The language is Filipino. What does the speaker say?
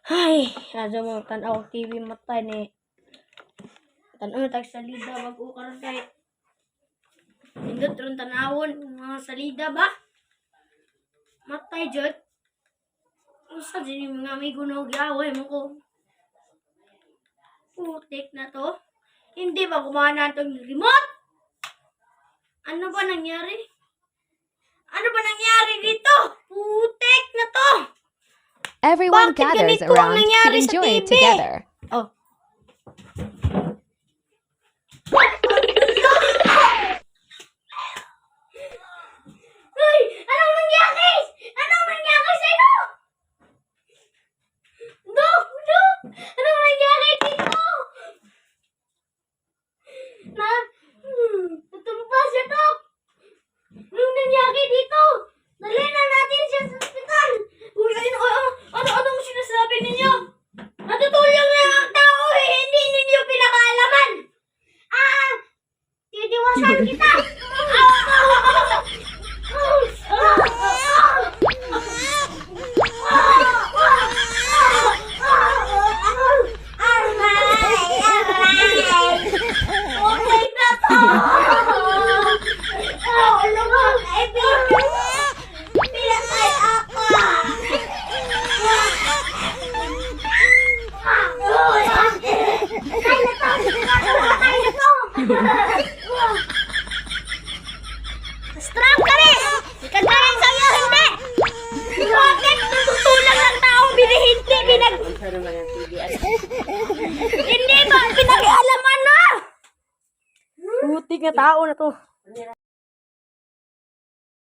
Ay, asa mo tanaw TV matay ni. Tanaw tag salida wag ko karon kay. Indot ron tanawon mga salida ba? Matay jud. Usa din yung mga amigo no gyaway mo ko. Putik na to. Hindi ba gumana tong remote? Ano ba nangyari? Ano ba nangyari dito? Putik na to. Everyone Bakit gathers ganito ang around to nangyari sa enjoy it TV? together. Oh. Hoy! Anong nangyari? Anong nangyari sa'yo? Dok! Dok! Anong nangyari dito? Natumpas siya, Dok! Anong nangyari dito? Dali na natin siya sa ospital! Uy, anong sinasabi ninyo? Natutulong lang ang tao eh! Hindi ninyo pinakaalaman! Titiwasan kita! Okay na to! Ano ba? Kaibigan! Pinatay ako! Strong kami! Ikagaling sa'yo, hindi! Bakit natutulang ang taong binihinti, hindi ba pinag-aalaman na? Buti nga tao na to.